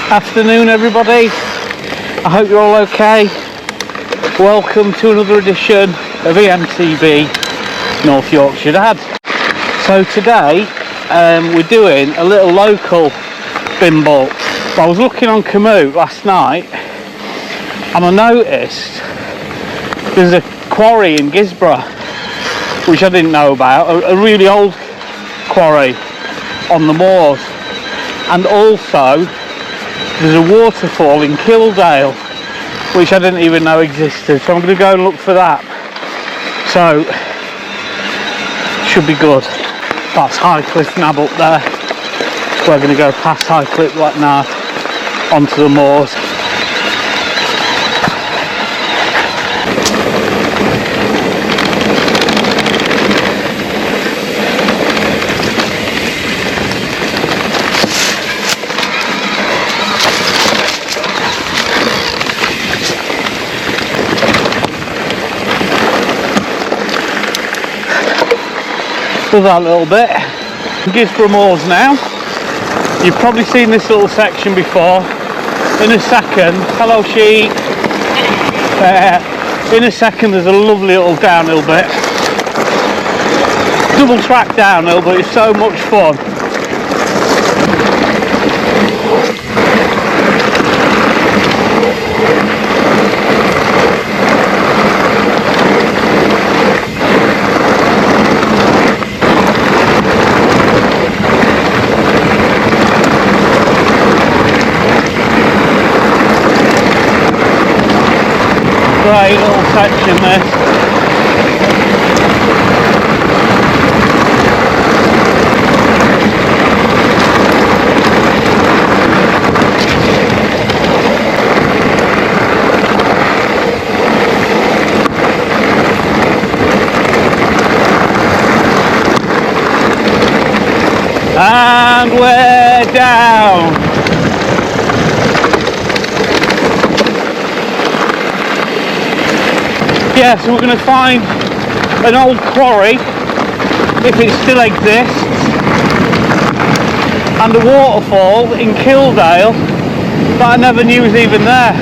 Afternoon everybody, I hope you're all okay. Welcome to another edition of EMTB North Yorkshire Dad. So today we're doing a little local bimble. I was looking on Komoot last night and I noticed there's a quarry in Gisborough which I didn't know about, a really old quarry on the moors, and also there's a waterfall in Kildale which I didn't even know existed, so I'm going to go and look for that. So should be good. That's Highcliffe Nab up there. We're going to go past Highcliffe Nab onto the moors. Does that little bit. Gisborough Moors now. You've probably seen this little section before. In a second, hello sheep. In a second there's a lovely little downhill bit. Double track downhill, but it's so much fun. Great little section this. And we're down. Yeah, so we're going to find an old quarry, if it still exists, and a waterfall in Kildale that I never knew was even there.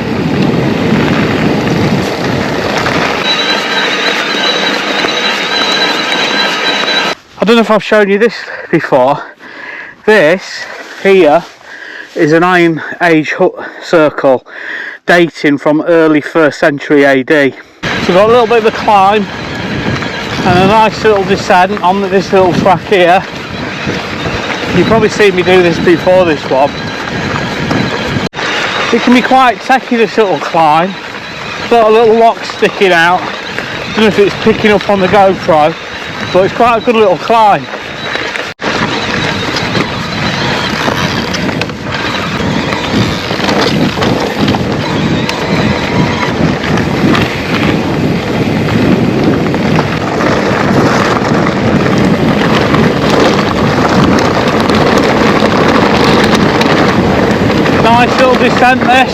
I don't know if I've shown you this before. This here is an Iron Age hut circle dating from early 1st century AD. So we've got a little bit of a climb and a nice little descent on this little track here. You've probably seen me do this before, this one. It can be quite techy, this little climb. Got a little lock sticking out. I don't know if it's picking up on the GoPro, but it's quite a good little climb. Nice little descent this.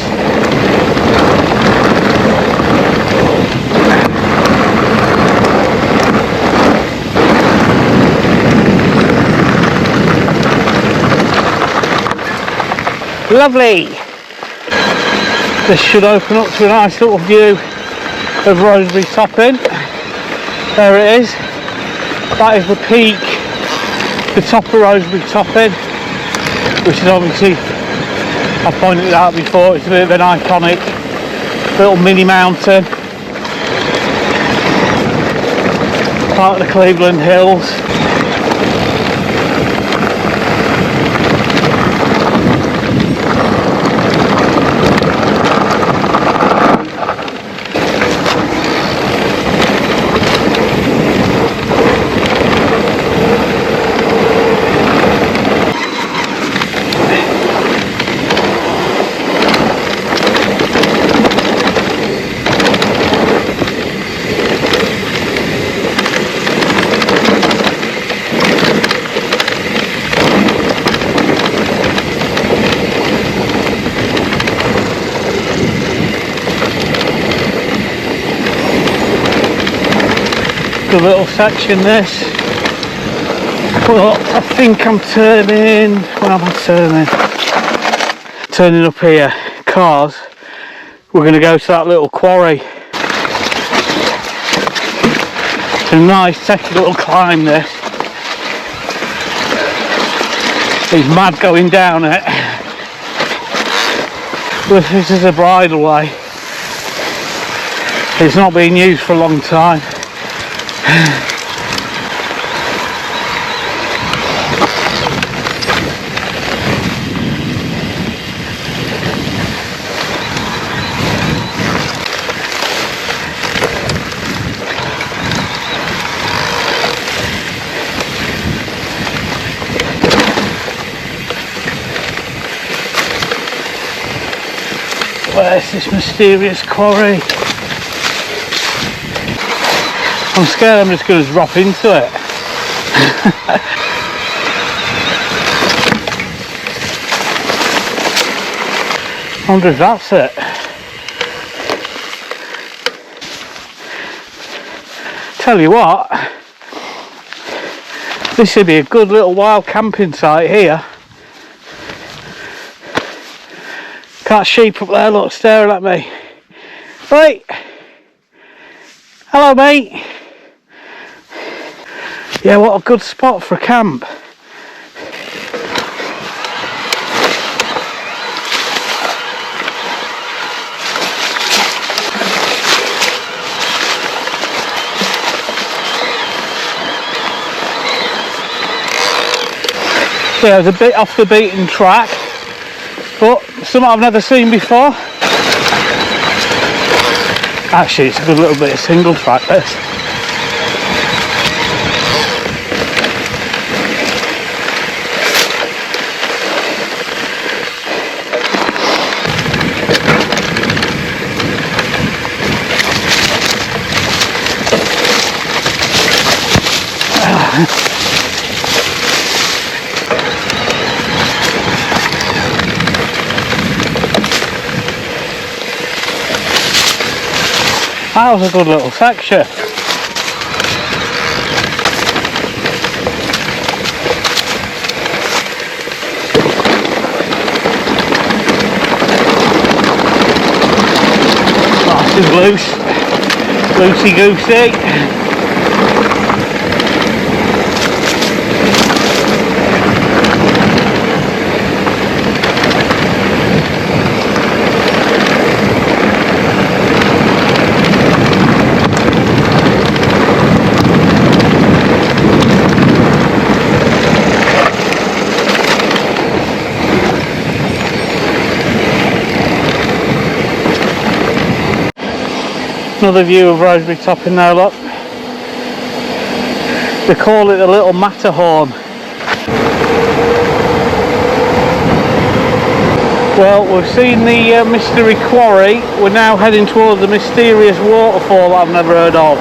Lovely. This should open up to a nice little view of Rosebery Topping. There it is. That is the peak, the top of Rosebery Topping, which is obviously, I've pointed it out before, it's a bit of an iconic little mini mountain. Part of the Cleveland Hills. Good little section this. Well, I think I'm turning. Where am I turning? turning up here because we're going to go to that little quarry. It's a nice techy little climb this. He's mad going down it. But this is a bridleway. It's not been used for a long time. Where's this mysterious quarry? I'm scared I'm just going to drop into it. I wonder if that's it. Tell you what, this should be a good little wild camping site here. Got sheep up there, look, staring at me. Right. Hello, mate. Yeah, what a good spot for a camp. Yeah, it's a bit off the beaten track, but something I've never seen before. Actually, it's a good little bit of single track this. That was a good little section. Oh, this is loose. Loosey goosey. Another view of Rosebery Top in there, look. They call it the Little Matterhorn. Well, we've seen the mystery quarry. We're now heading towards the mysterious waterfall that I've never heard of.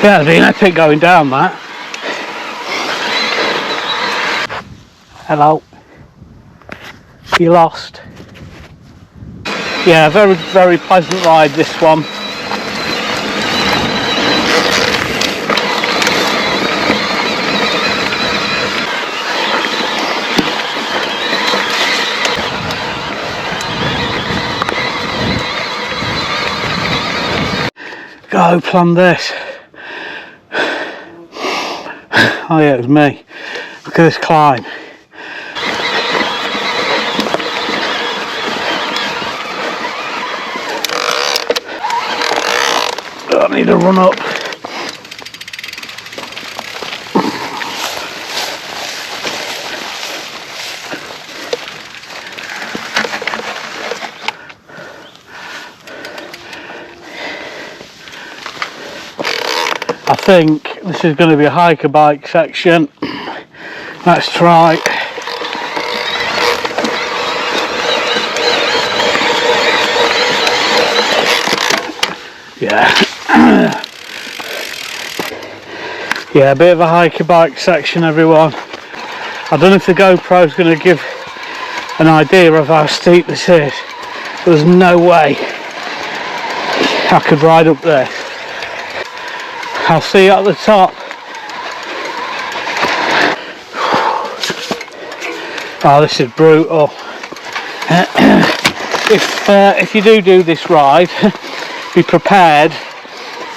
Yeah, it's been epic going down that. Hello. You lost? Yeah, very, very pleasant ride this one. Go plan this. Oh yeah, it was me. Look at this climb. I need to run up. I think this is going to be a hiker bike section. Let's try. Yeah. Yeah, a bit of a hiker bike section, everyone. I don't know if the GoPro's going to give an idea of how steep this is, but there's no way I could ride up there. I'll see you at the top. Oh, this is brutal. If you do this ride, be prepared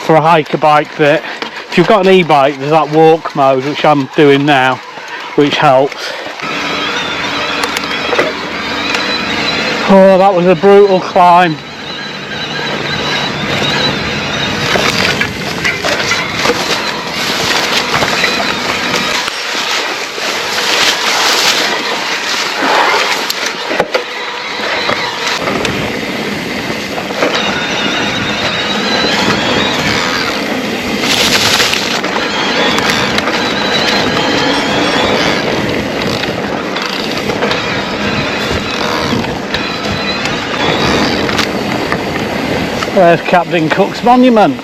for a hiker bike bit. If you've got an e-bike, there's that walk mode, which I'm doing now, which helps. Oh, that was a brutal climb. There's Captain Cook's monument.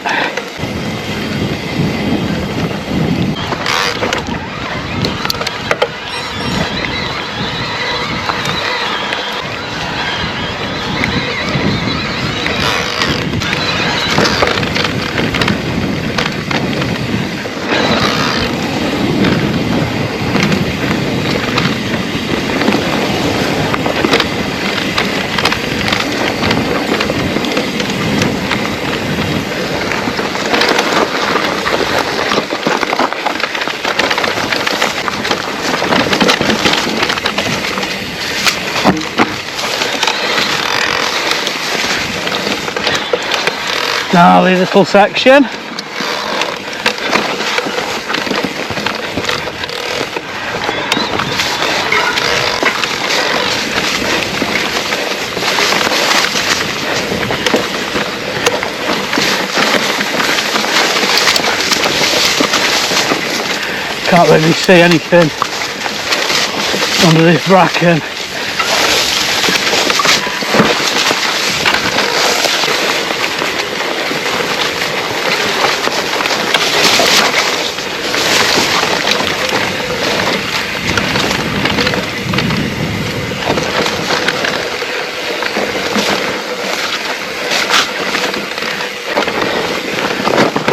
Now the little section. Can't really see anything under this bracken.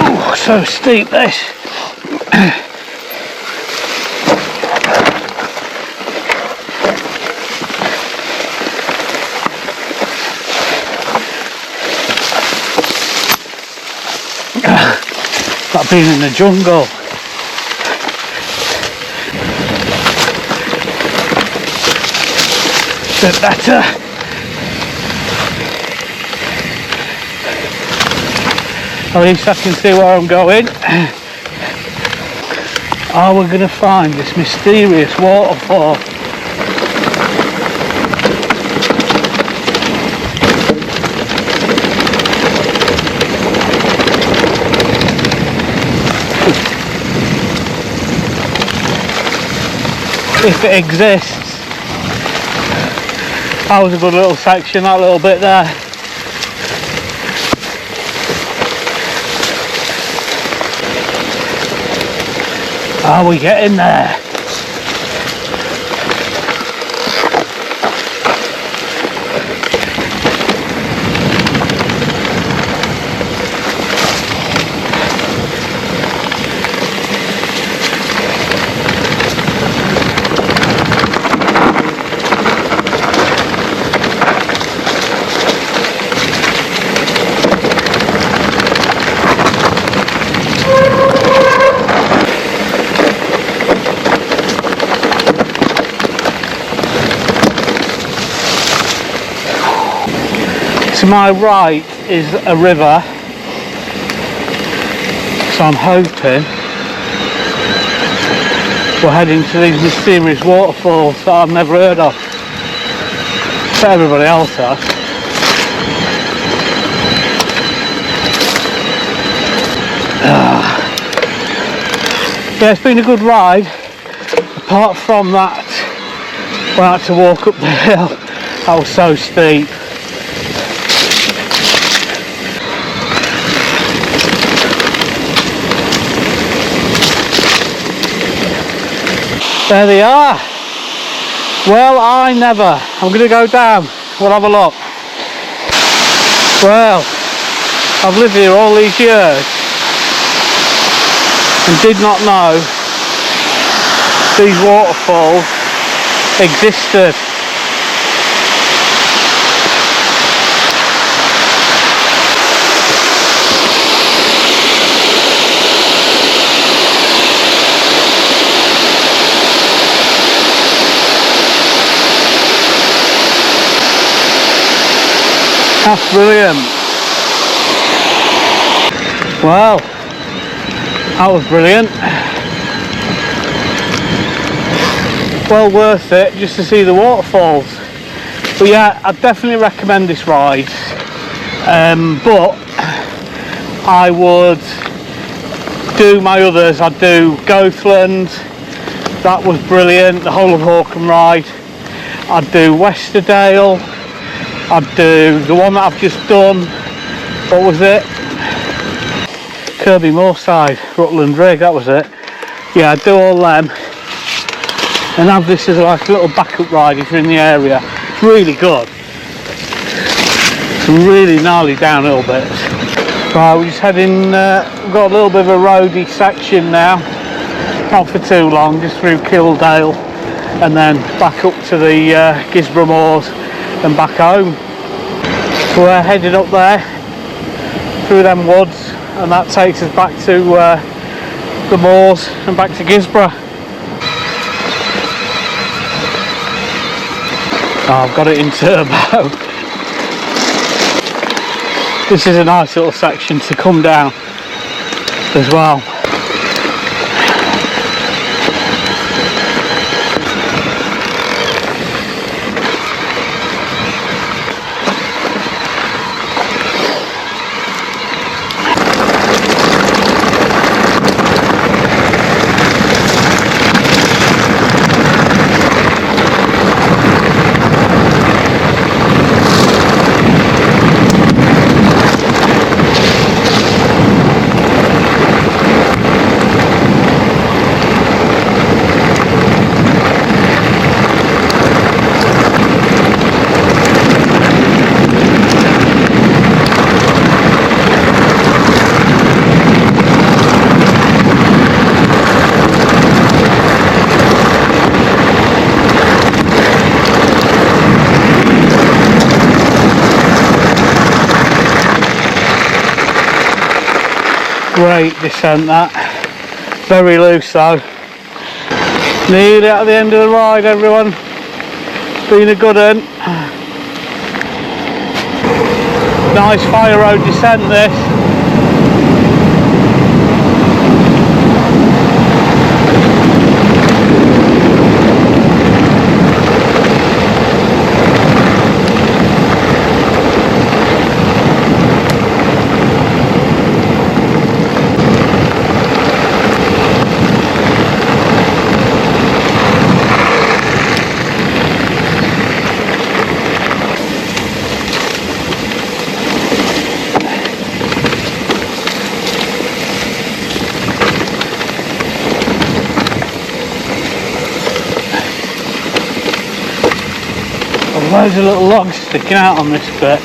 Ooh, so steep this. Like being in the jungle. Bit better. At least I can see where I'm going. Are we going to find this mysterious waterfall? If it exists. That was a good little section, that little bit there. Are we getting there? To my right is a river, so I'm hoping we're heading to these mysterious waterfalls that I've never heard of, but everybody else has. Yeah, it's been a good ride, apart from that when I had to walk up the hill. That was so steep. There they are. Well, I never. I'm going to go down. We'll have a look. Well, I've lived here all these years and did not know these waterfalls existed. That's brilliant. Well, that was brilliant. Well worth it just to see the waterfalls. But yeah, I definitely recommend this ride. But I would do my others. I'd do Goathland, that was brilliant, the whole of Hawkham ride. I'd do Westerdale, I'd do the one that I've just done, what was it? Kirby Moorside, Rutland Rig, that was it. Yeah, I'd do all them and have this as like a little backup ride if you're in the area. It's really good. Some really gnarly downhill bits. Right, we're just heading, we've got a little bit of a roady section now. Not for too long, just through Kildale and then back up to the Gisborough Moors and back home. So we're heading up there through them woods and that takes us back to the moors and back to Gisborough. Oh, I've got it in turbo. This is a nice little section to come down as well. Great descent that, very loose though. Nearly at the end of the ride everyone, it's been a good one. Nice fire road descent this. Loads of little logs sticking out on this bit.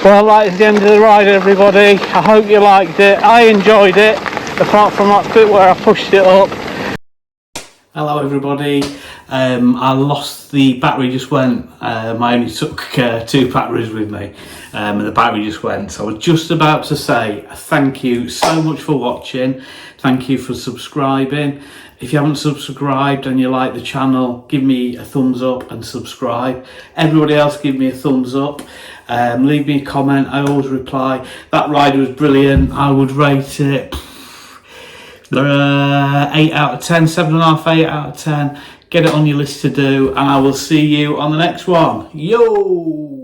Well, that is the end of the ride everybody. I hope you liked it. I enjoyed it. Apart from that bit where I pushed it up. Hello everybody, I lost the battery, just went. I only took 2 batteries with me and the battery just went. So I was just about to say thank you so much for watching, thank you for subscribing. If you haven't subscribed and you like the channel, give me a thumbs up and subscribe. Everybody else give me a thumbs up. Leave me a comment, I always reply. That ride was brilliant, I would rate it 8 out of 10, 7.5, 8 out of 10. Get it on your list to do and I will see you on the next one. Yo!